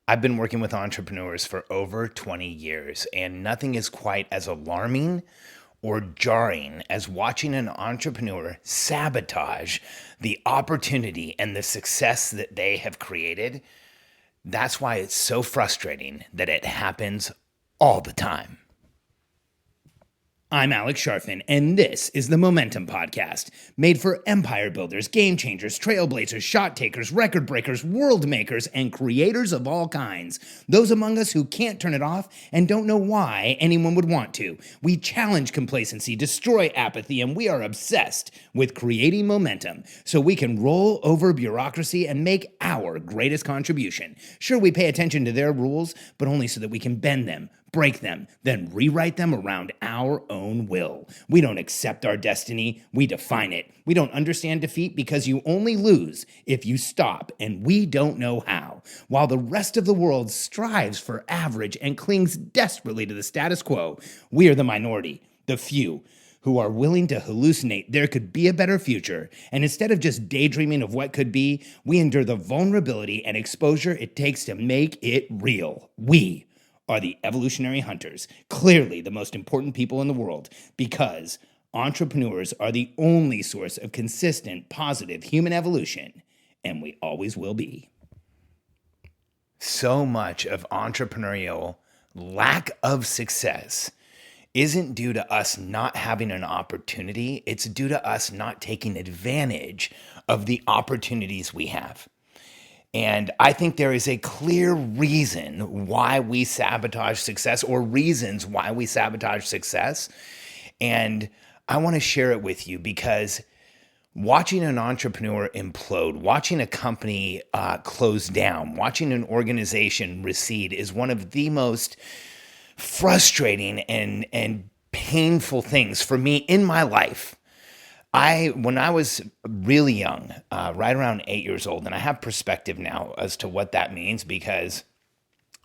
I've been working with entrepreneurs for over 20 years, and nothing is quite as alarming or jarring as watching an entrepreneur sabotage the opportunity and the success that they have created. That's why it's so frustrating that it happens all the time. I'm Alex Sharfin, and this is the Momentum Podcast, made for empire builders, game changers, trailblazers, shot takers, record breakers, world makers, and creators of all kinds. Those among us who can't turn it off and don't know why anyone would want to. We challenge complacency, destroy apathy, and we are obsessed with creating momentum so we can roll over bureaucracy and make our greatest contribution. Sure, we pay attention to their rules, but only so that we can bend them, break them, then rewrite them around our own will. We don't accept our destiny, we define it. We don't understand defeat because you only lose if you stop, and we don't know how. While the rest of the world strives for average and clings desperately to the status quo, we are the minority, the few, who are willing to hallucinate there could be a better future, and instead of just daydreaming of what could be, we endure the vulnerability and exposure it takes to make it real. We are the evolutionary hunters, clearly the most important people in the world, because entrepreneurs are the only source of consistent, positive human evolution, and we always will be. So much of entrepreneurial lack of success isn't due to us not having an opportunity, it's due to us not taking advantage of the opportunities we have. And I think there is a clear reason why we sabotage success, or reasons why we sabotage success. And I want to share it with you because watching an entrepreneur implode, watching a company close down, watching an organization recede is one of the most frustrating and painful things for me in my life. When I was really young, right around 8 years old, and I have perspective now as to what that means because,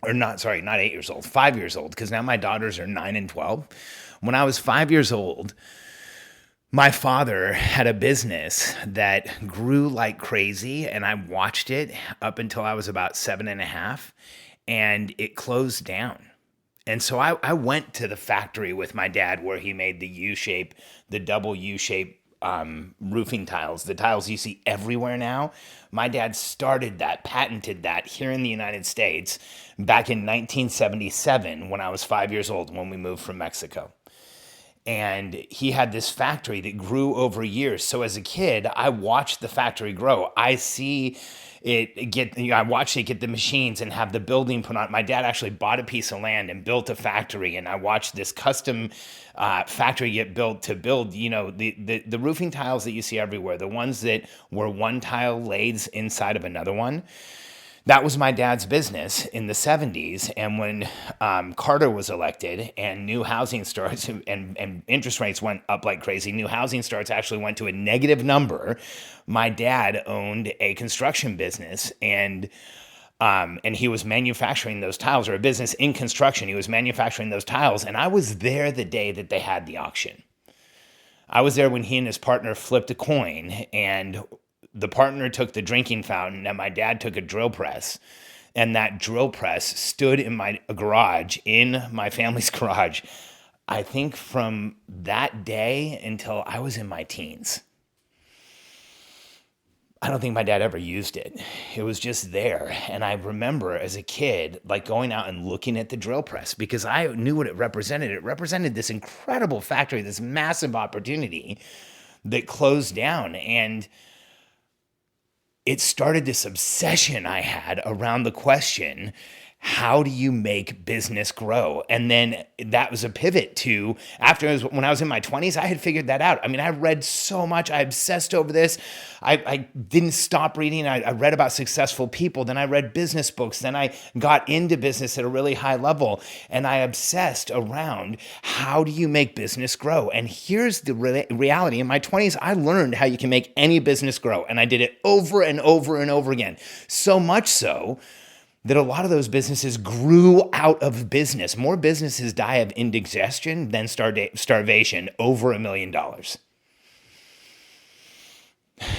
or not, sorry, not 8 years old, 5 years old, because now my daughters are 9 and 12. When I was 5 years old, my father had a business that grew like crazy, and I watched it up until I was about 7.5, and it closed down. And so I went to the factory with my dad where he made the U-shape, the double U-shape roofing tiles, the tiles you see everywhere now. My dad started that, patented that here in the United States back in 1977 when I was 5 years old, when we moved from Mexico. And he had this factory that grew over years. So as a kid, I watched the factory grow. I watched it get the machines and have the building put on. My dad actually bought a piece of land and built a factory, and I watched this custom factory get built to build, the roofing tiles that you see everywhere, the ones that were one tile lathes inside of another one. That was my dad's business in the 70s. And when Carter was elected and new housing starts and interest rates went up like crazy, new housing starts actually went to a negative number. My dad owned a construction business, and he was manufacturing those tiles, or a business in construction. He was manufacturing those tiles. And I was there the day that they had the auction. I was there when he and his partner flipped a coin, and the partner took the drinking fountain and my dad took a drill press, and that drill press stood in my garage, in my family's garage, I think from that day until I was in my teens. I don't think my dad ever used it. It was just there. And I remember as a kid, like going out and looking at the drill press because I knew what it represented. It represented this incredible factory, this massive opportunity that closed down. And it started this obsession I had around the question, how do you make business grow? And then that was a pivot to when I was in my 20s, I had figured that out. I mean, I read so much. I obsessed over this. I didn't stop reading. I read about successful people. Then I read business books. Then I got into business at a really high level. And I obsessed around how do you make business grow? And here's the reality. In my 20s, I learned how you can make any business grow. And I did it over and over and over again. So much so that a lot of those businesses grew out of business. More businesses die of indigestion than starvation, over $1 million.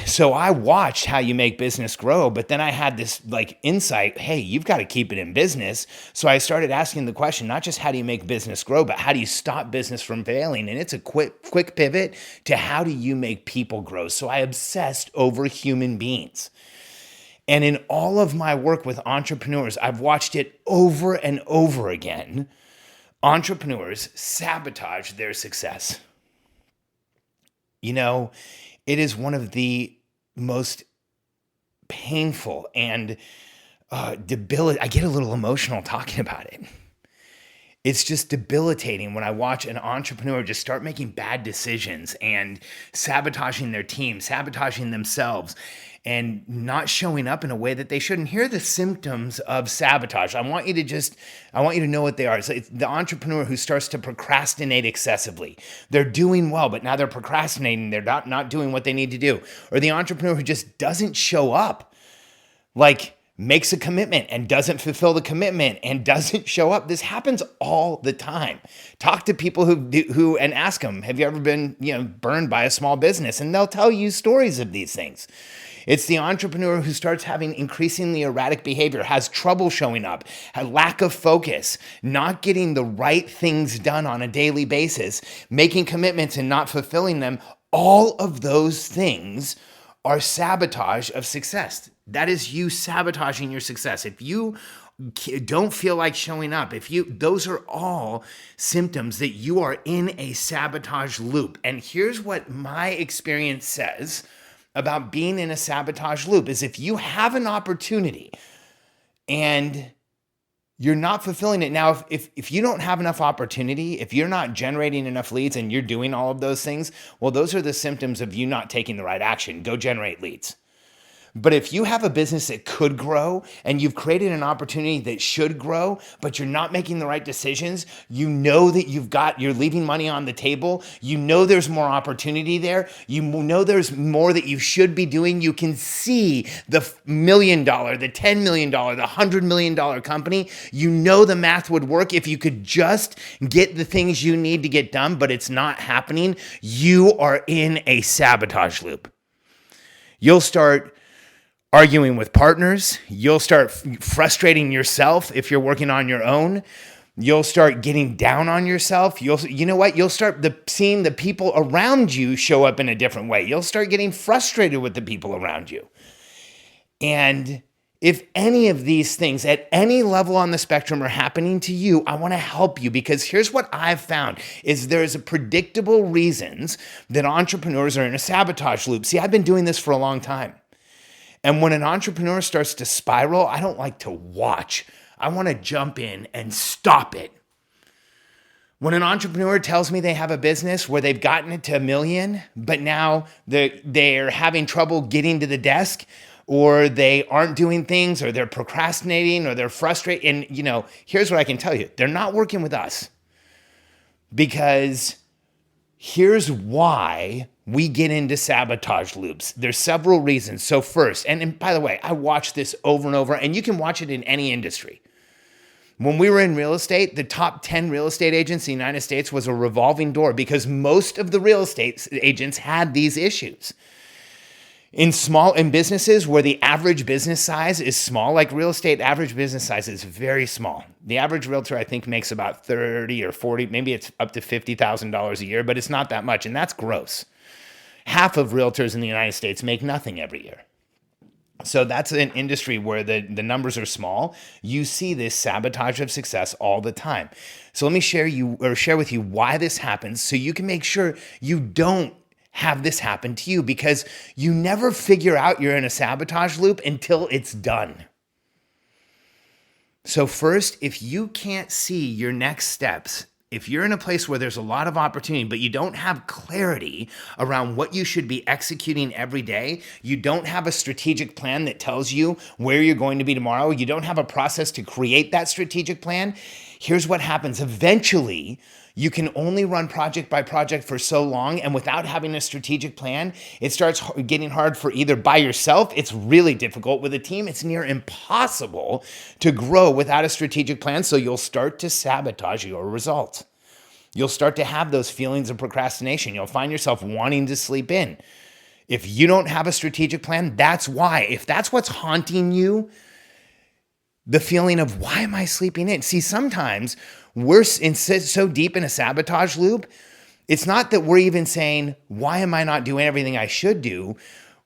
So I watched How You Make Business Grow, but then I had this like insight, hey, you've got to keep it in business. So I started asking the question, not just how do you make business grow, but how do you stop business from failing? And it's a quick pivot to how do you make people grow? So I obsessed over human beings. And in all of my work with entrepreneurs, I've watched it over and over again. Entrepreneurs sabotage their success. You know, it is one of the most painful and debilitating. I get a little emotional talking about it. It's just debilitating when I watch an entrepreneur just start making bad decisions and sabotaging their team, sabotaging themselves, and not showing up in a way that they shouldn't. Here are the symptoms of sabotage. I want you to know what they are. So it's the entrepreneur who starts to procrastinate excessively. They're doing well, but now they're procrastinating. They're not doing what they need to do. Or the entrepreneur who just doesn't show up. Like, makes a commitment and doesn't fulfill the commitment and doesn't show up. This happens all the time. Talk to people who and ask them, have you ever been, burned by a small business? And they'll tell you stories of these things. It's the entrepreneur who starts having increasingly erratic behavior, has trouble showing up, a lack of focus, not getting the right things done on a daily basis, making commitments and not fulfilling them. All of those things are sabotage of success. That is you sabotaging your success. If you don't feel like showing up, those are all symptoms that you are in a sabotage loop. And here's what my experience says about being in a sabotage loop is if you have an opportunity and you're not fulfilling it. Now, if you don't have enough opportunity, if you're not generating enough leads and you're doing all of those things, well, those are the symptoms of you not taking the right action. Go generate leads. But if you have a business that could grow and you've created an opportunity that should grow, but you're not making the right decisions, you know that you're leaving money on the table. You know there's more opportunity there. You know there's more that you should be doing. You can see the $1 million, the $10 million, the $100 million company. You know the math would work if you could just get the things you need to get done, but it's not happening. You are in a sabotage loop. You'll start arguing with partners. You'll start frustrating yourself if you're working on your own. You'll start getting down on yourself. You'll start seeing the people around you show up in a different way. You'll start getting frustrated with the people around you. And if any of these things at any level on the spectrum are happening to you, I want to help you because here's what I've found is there's predictable reasons that entrepreneurs are in a sabotage loop. See, I've been doing this for a long time. And when an entrepreneur starts to spiral, I don't like to watch. I want to jump in and stop it. When an entrepreneur tells me they have a business where they've gotten it to $1 million, but now they're having trouble getting to the desk, or they aren't doing things, or they're procrastinating, or they're frustrated. And, here's what I can tell you. They're not working with us. Because here's why we get into sabotage loops. There's several reasons. So first, and by the way, I watch this over and over, and you can watch it in any industry. When we were in real estate, the top 10 real estate agents in the United States was a revolving door because most of the real estate agents had these issues. In businesses where the average business size is small, like real estate, average business size is very small. The average realtor, I think, makes about 30 or 40, maybe it's up to $50,000 a year, but it's not that much, and that's gross. Half of realtors in the United States make nothing every year. So that's an industry where the numbers are small. You see this sabotage of success all the time. So let me share with you why this happens so you can make sure you don't have this happen to you, because you never figure out you're in a sabotage loop until it's done. So first, if you can't see your next steps, if you're in a place where there's a lot of opportunity, but you don't have clarity around what you should be executing every day, you don't have a strategic plan that tells you where you're going to be tomorrow, you don't have a process to create that strategic plan, here's what happens. Eventually, you can only run project by project for so long, and without having a strategic plan, it starts getting hard for either by yourself, it's really difficult with a team, it's near impossible to grow without a strategic plan, so you'll start to sabotage your results. You'll start to have those feelings of procrastination. You'll find yourself wanting to sleep in. If you don't have a strategic plan, that's why. If that's what's haunting you, the feeling of why am I sleeping in? See, sometimes we're so deep in a sabotage loop, it's not that we're even saying, why am I not doing everything I should do?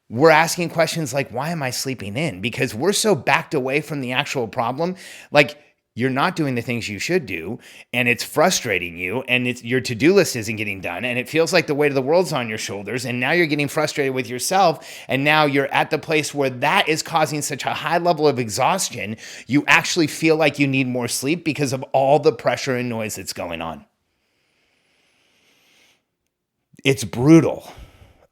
We're asking questions like, why am I sleeping in? Because we're so backed away from the actual problem. Like, you're not doing the things you should do, and it's frustrating you, and your to-do list isn't getting done, and it feels like the weight of the world's on your shoulders, and now you're getting frustrated with yourself, and now you're at the place where that is causing such a high level of exhaustion, you actually feel like you need more sleep because of all the pressure and noise that's going on. It's brutal.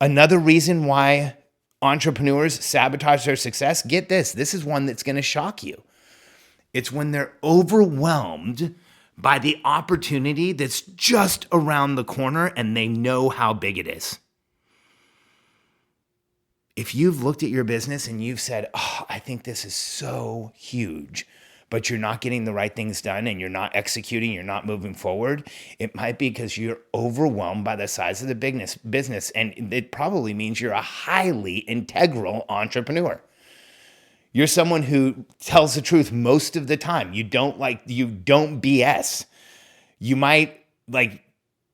Another reason why entrepreneurs sabotage their success, get this is one that's going to shock you. It's when they're overwhelmed by the opportunity that's just around the corner and they know how big it is. If you've looked at your business and you've said, oh, I think this is so huge, but you're not getting the right things done and you're not executing, you're not moving forward, it might be because you're overwhelmed by the size of the business. And it probably means you're a highly integral entrepreneur. You're someone who tells the truth most of the time. You don't BS. You might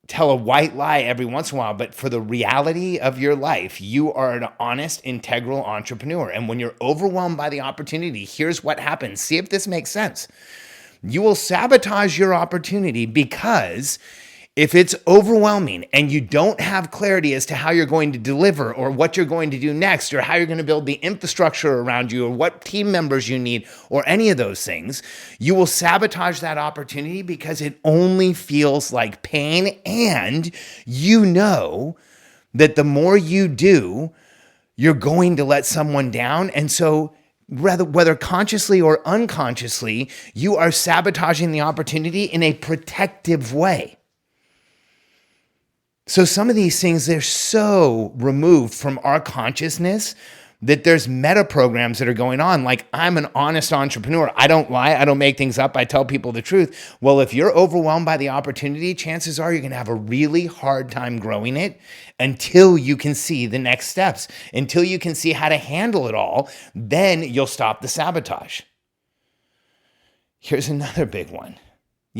tell a white lie every once in a while, but for the reality of your life, you are an honest, integral entrepreneur. And when you're overwhelmed by the opportunity, here's what happens. See if this makes sense. You will sabotage your opportunity because if it's overwhelming and you don't have clarity as to how you're going to deliver or what you're going to do next or how you're going to build the infrastructure around you or what team members you need or any of those things, you will sabotage that opportunity because it only feels like pain, and you know that the more you do, you're going to let someone down. And so whether consciously or unconsciously, you are sabotaging the opportunity in a protective way. So some of these things, they're so removed from our consciousness that there's meta programs that are going on. Like, I'm an honest entrepreneur. I don't lie. I don't make things up. I tell people the truth. Well, if you're overwhelmed by the opportunity, chances are you're going to have a really hard time growing it until you can see the next steps, until you can see how to handle it all. Then you'll stop the sabotage. Here's another big one.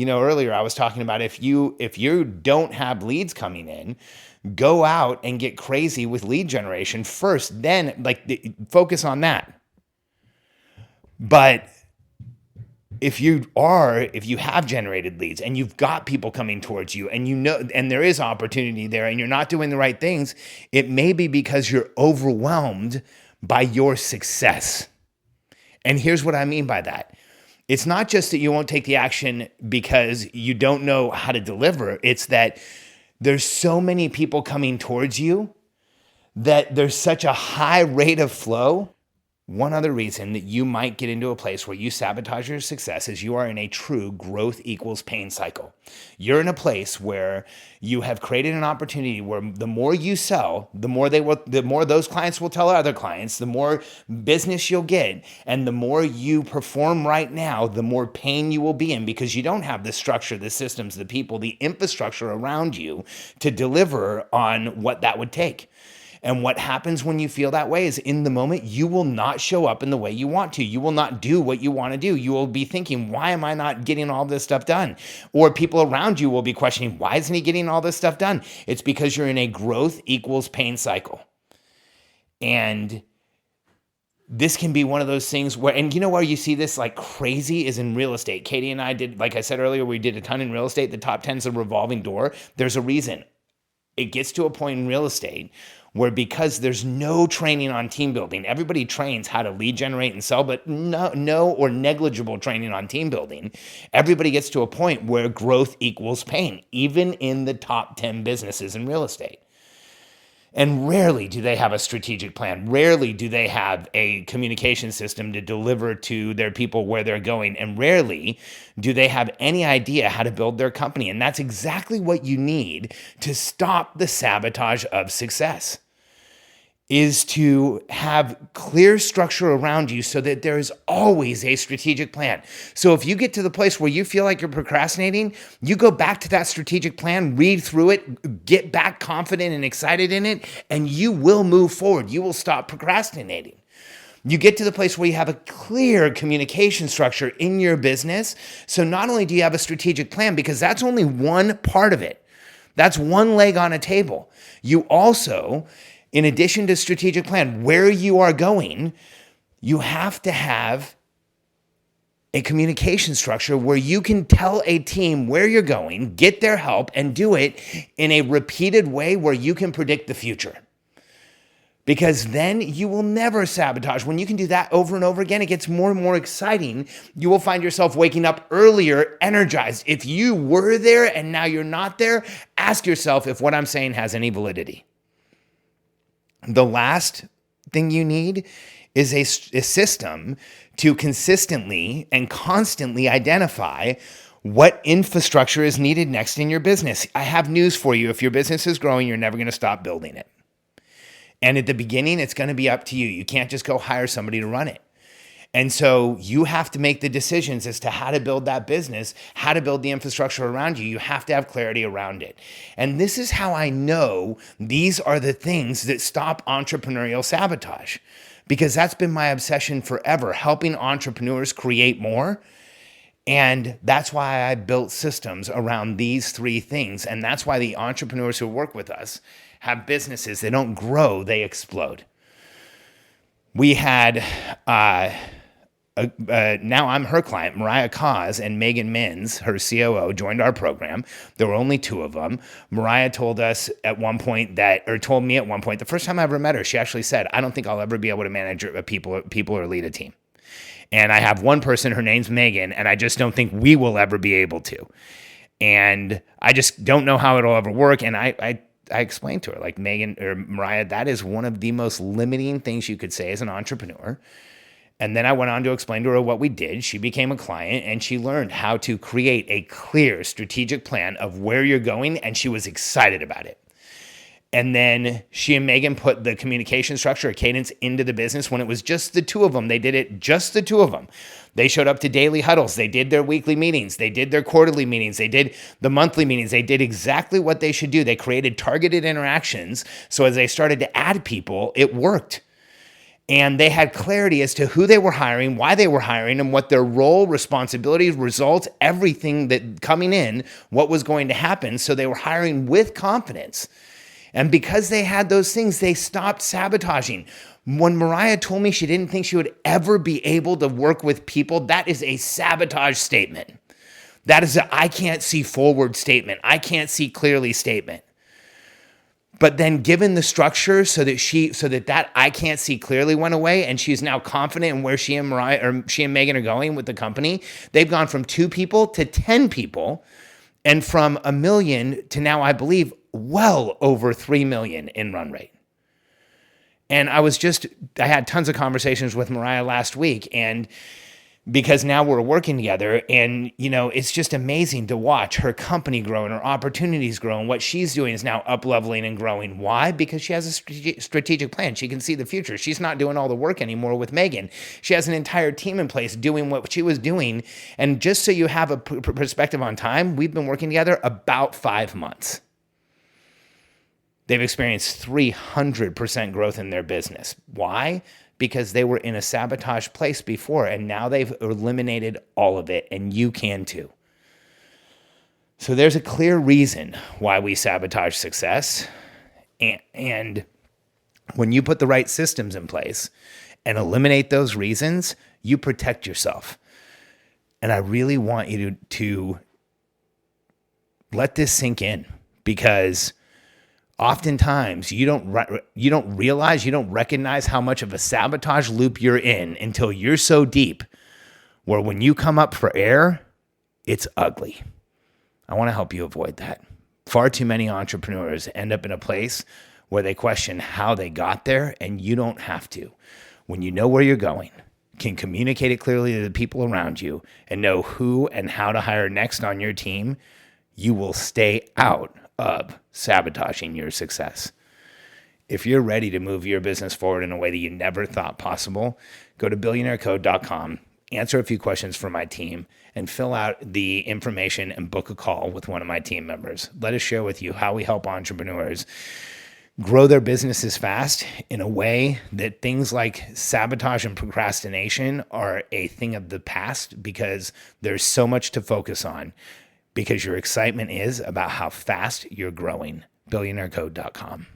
Earlier I was talking about if you don't have leads coming in, go out and get crazy with lead generation first, then focus on that. But if you have generated leads and you've got people coming towards you and there is opportunity there and you're not doing the right things, it may be because you're overwhelmed by your success. And here's what I mean by that. It's not just that you won't take the action because you don't know how to deliver. It's that there's so many people coming towards you that there's such a high rate of flow. One other reason that you might get into a place where you sabotage your success is you are in a true growth equals pain cycle. You're in a place where you have created an opportunity where the more you sell, the more those clients will tell other clients, the more business you'll get, and the more you perform right now, the more pain you will be in because you don't have the structure, the systems, the people, the infrastructure around you to deliver on what that would take. And what happens when you feel that way is in the moment, you will not show up in the way you want to. You will not do what you want to do. You will be thinking, why am I not getting all this stuff done? Or people around you will be questioning, why isn't he getting all this stuff done? It's because you're in a growth equals pain cycle. And this can be one of those things where, and where you see this like crazy is in real estate. Katie and I did, like I said earlier, we did a ton in real estate. The top 10 is a revolving door. There's a reason. It gets to a point in real estate where because there's no training on team building, everybody trains how to lead generate and sell, but no or negligible training on team building. Everybody gets to a point where growth equals pain, even in the top 10 businesses in real estate. And rarely do they have a strategic plan. Rarely do they have a communication system to deliver to their people where they're going. And rarely do they have any idea how to build their company. And that's exactly what you need to stop the sabotage of success. is to have clear structure around you so that there is always a strategic plan. So if you get to the place where you feel like you're procrastinating, you go back to that strategic plan, read through it, get back confident and excited in it, and you will move forward. You will stop procrastinating. You get to the place where you have a clear communication structure in your business. So not only do you have a strategic plan, because that's only one part of it. That's one leg on a table. You also, in addition to strategic plan, where you are going, you have to have a communication structure where you can tell a team where you're going, get their help, and do it in a repeated way where you can predict the future. Because then you will never sabotage. When you can do that over and over again, it gets more and more exciting. You will find yourself waking up earlier, energized. If you were there and now you're not there, ask yourself if what I'm saying has any validity. The last thing you need is a system to consistently and constantly identify what infrastructure is needed next in your business. I have news for you. If your business is growing, you're never going to stop building it. And at the beginning, it's going to be up to you. You can't just go hire somebody to run it. And so you have to make the decisions as to how to build that business, how to build the infrastructure around you. You have to have clarity around it. And this is how I know these are the things that stop entrepreneurial sabotage, because that's been my obsession forever, helping entrepreneurs create more. And that's why I built systems around these three things. And that's why the entrepreneurs who work with us have businesses. They don't grow, they explode. We had, now I'm her client, Mariah Kaz and Megan Mins, her COO, joined our program. There were only two of them. Mariah told us at one point told me at one point, the first time I ever met her, she actually said, I don't think I'll ever be able to manage people or lead a team. And I have one person, her name's Megan, and I just don't think we will ever be able to. And I just don't know how it'll ever work. And I explained to her, like, Megan or Mariah, that is one of the most limiting things you could say as an entrepreneur. And then I went on to explain to her what we did. She became a client and she learned how to create a clear strategic plan of where you're going. And she was excited about it. And then she and Megan put the communication structure, a cadence into the business when it was just the two of them. They did it, just the two of them. They showed up to daily huddles. They did their weekly meetings. They did their quarterly meetings. They did the monthly meetings. They did exactly what they should do. They created targeted interactions. So as they started to add people, it worked. And they had clarity as to who they were hiring, why they were hiring, and what their role, responsibilities, results, everything that coming in, what was going to happen. So they were hiring with confidence. And because they had those things, they stopped sabotaging. When Mariah told me she didn't think she would ever be able to work with people, that is a sabotage statement. That is a I can't see forward statement. I can't see clearly statement. But then given the structure so that I can't see clearly went away, and she's now confident in where she and Megan are going with the company, they've gone from 2 people to 10 people, and from 1 million to now, I believe, well over 3 million in run rate. And I had tons of conversations with Mariah last week, and because now we're working together, and it's just amazing to watch her company grow and her opportunities grow, and what she's doing is now up-leveling and growing. Why? Because she has a strategic plan. She can see the future. She's not doing all the work anymore with Megan. She has an entire team in place doing what she was doing. And just so you have a perspective on time, we've been working together about 5 months. They've experienced 300% growth in their business. Why? Because they were in a sabotage place before, and now they've eliminated all of it, and you can too. So there's a clear reason why we sabotage success. And when you put the right systems in place and eliminate those reasons, you protect yourself. And I really want you to let this sink in, because oftentimes you don't realize, you don't recognize how much of a sabotage loop you're in until you're so deep where when you come up for air, it's ugly. I want to help you avoid that. Far too many entrepreneurs end up in a place where they question how they got there, and you don't have to. When you know where you're going, can communicate it clearly to the people around you, and know who and how to hire next on your team, you will stay out of sabotaging your success. If you're ready to move your business forward in a way that you never thought possible, go to billionairecode.com, answer a few questions for my team, and fill out the information and book a call with one of my team members. Let us share with you how we help entrepreneurs grow their businesses fast in a way that things like sabotage and procrastination are a thing of the past, because there's so much to focus on, because your excitement is about how fast you're growing. billionairecode.com.